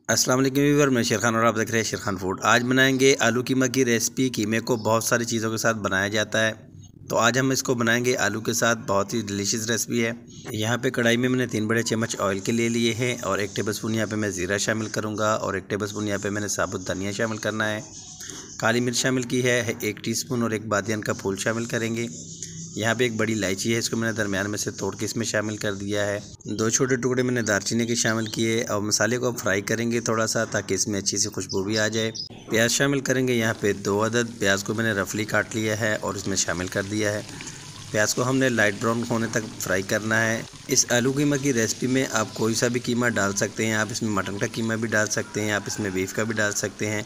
अस्सलाम वालेकुम व्यूअर, मैं शेर खान और आप देख रहे हैं शेर खान फूड। आज बनाएंगे आलू कीमा की रेसिपी। कीमे को बहुत सारी चीज़ों के साथ बनाया जाता है, तो आज हम इसको बनाएंगे आलू के साथ। बहुत ही डिलीशियस रेसिपी है। यहाँ पे कढ़ाई में मैंने 3 बड़े चम्मच ऑयल के ले लिए हैं और 1 टेबलस्पून यहाँ पे मैं ज़ीरा शामिल करूँगा और 1 टेबलस्पून यहाँ पे मैंने साबुत धनिया शामिल करना है। काली मिर्च शामिल की है 1 टीस्पून और 1 बादियान का फूल शामिल करेंगे। यहाँ पे एक बड़ी इलायची है, इसको मैंने दरमियान में से तोड़ के इसमें शामिल कर दिया है। 2 छोटे टुकड़े मैंने दालचीनी के शामिल किए और मसाले को फ्राई करेंगे थोड़ा सा, ताकि इसमें अच्छी सी खुशबू भी आ जाए। प्याज शामिल करेंगे। यहाँ पे 2 अदद प्याज को मैंने रफली काट लिया है और इसमें शामिल कर दिया है। प्याज को हमने लाइट ब्राउन होने तक फ्राई करना है। इस आलू कीमा की रेसिपी में आप कोई सा भी कीमा डाल सकते हैं। आप इसमें मटन का कीमा भी डाल सकते हैं, आप इसमें बीफ का भी डाल सकते हैं।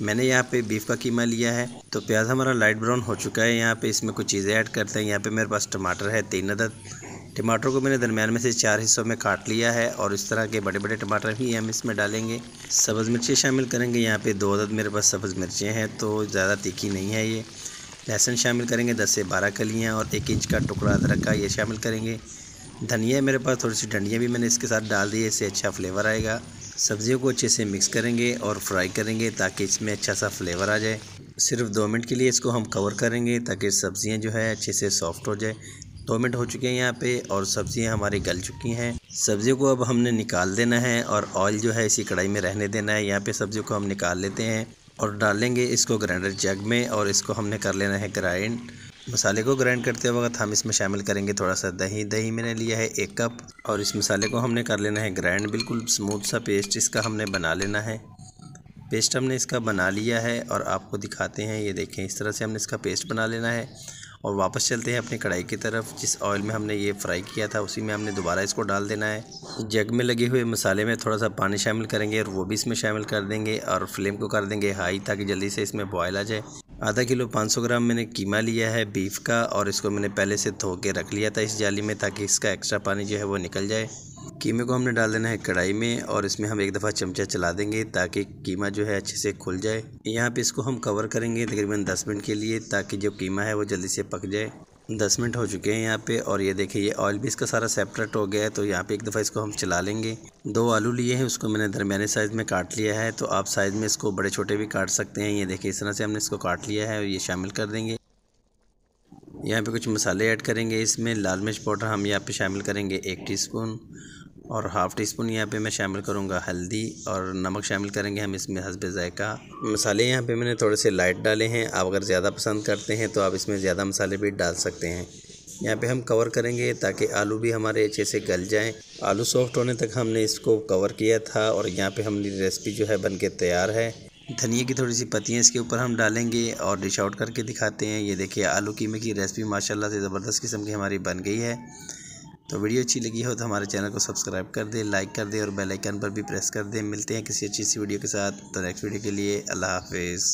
मैंने यहाँ पे बीफ का कीमा लिया है। तो प्याज हमारा लाइट ब्राउन हो चुका है। यहाँ पे इसमें कुछ चीज़ें ऐड करते हैं। यहाँ पे मेरे पास टमाटर है 3 अदद। टमाटर को मैंने दरमियान में से 4 हिस्सों में काट लिया है और इस तरह के बड़े बड़े टमाटर ही हम इसमें डालेंगे। सब्ज़ मिर्चें शामिल करेंगे। यहाँ पे 2 अदद मेरे पास सब्ज़ मिर्चें हैं, तो ज़्यादा तीखी नहीं है ये। लहसुन शामिल करेंगे 10 से 12 कलियाँ और 1 इंच का टुकड़ा अदरक का ये शामिल करेंगे। धनिया मेरे पास थोड़ी सी डंडियाँ भी मैंने इसके साथ डाल दी है, इससे अच्छा फ्लेवर आएगा। सब्जियों को अच्छे से मिक्स करेंगे और फ्राई करेंगे ताकि इसमें अच्छा सा फ्लेवर आ जाए। सिर्फ 2 मिनट के लिए इसको हम कवर करेंगे ताकि सब्जियां जो है अच्छे से सॉफ्ट हो जाए। 2 मिनट हो चुके हैं यहाँ पे और सब्जियां हमारी गल चुकी हैं। सब्जियों को अब हमने निकाल देना है और ऑयल जो है इसी कढ़ाई में रहने देना है। यहाँ पे सब्जियों को हम निकाल लेते हैं और डालेंगे इसको ग्राइंडर जग में और इसको हमने कर लेना है ग्राइंड। मसाले को ग्राइंड करते वक्त हम इसमें शामिल करेंगे थोड़ा सा दही मैंने लिया है 1 कप और इस मसाले को हमने कर लेना है ग्राइंड। बिल्कुल स्मूथ सा पेस्ट इसका हमने बना लेना है। पेस्ट हमने इसका बना लिया है और आपको दिखाते हैं, ये देखें इस तरह से हमने इसका पेस्ट बना लेना है। और वापस चलते हैं अपनी कढ़ाई की तरफ। जिस ऑयल में हमने ये फ्राई किया था उसी में हमने दोबारा इसको डाल देना है। जग में लगे हुए मसाले में थोड़ा सा पानी शामिल करेंगे और वो भी इसमें शामिल कर देंगे और फ्लेम को कर देंगे हाई, ताकि जल्दी से इसमें बॉयल आ जाए। आधा किलो 500 ग्राम मैंने कीमा लिया है बीफ का और इसको मैंने पहले से धो के रख लिया था इस जाली में, ताकि इसका एक्स्ट्रा पानी जो है वो निकल जाए। कीमे को हमने डाल देना है कढ़ाई में और इसमें हम एक दफ़ा चमचा चला देंगे ताकि कीमा जो है अच्छे से खुल जाए। यहाँ पे इसको हम कवर करेंगे तकरीबन 10 मिनट के लिए, ताकि जो कीमा है वो जल्दी से पक जाए। 10 मिनट हो चुके हैं यहाँ पे और ये देखिए ये ऑयल भी इसका सारा सेपरेट हो गया है। तो यहाँ पे एक दफ़ा इसको हम चला लेंगे। 2 आलू लिए हैं, उसको मैंने दरमियाने साइज़ में काट लिया है। तो आप साइज़ में इसको बड़े छोटे भी काट सकते हैं। ये देखिए इस तरह से हमने इसको काट लिया है और ये शामिल कर देंगे। यहाँ पे कुछ मसाले ऐड करेंगे। इसमें लाल मिर्च पाउडर हम यहाँ पे शामिल करेंगे 1 टीस्पून और हाफ़ टी स्पून यहाँ पे मैं शामिल करूँगा हल्दी और नमक शामिल करेंगे हम इसमें हस्बे ज़ायका। मसाले यहाँ पे मैंने थोड़े से लाइट डाले हैं। आप अगर ज़्यादा पसंद करते हैं तो आप इसमें ज़्यादा मसाले भी डाल सकते हैं। यहाँ पे हम कवर करेंगे ताकि आलू भी हमारे अच्छे से गल जाएं। आलू सॉफ्ट होने तक हमने इसको कवर किया था और यहाँ पे हमारी रेसिपी जो है बनके तैयार है। धनिया की थोड़ी सी पत्तियाँ इसके ऊपर हम डालेंगे और डिश आउट करके दिखाते हैं। ये देखिए आलू कीमे की रेसिपी माशाल्लाह से ज़बरदस्त किस्म की हमारी बन गई है। तो वीडियो अच्छी लगी हो तो हमारे चैनल को सब्सक्राइब कर दे, लाइक कर दे और बेल आइकन पर भी प्रेस कर दे। मिलते हैं किसी अच्छी सी वीडियो के साथ। तो नेक्स्ट वीडियो के लिए अल्लाह हाफिज़।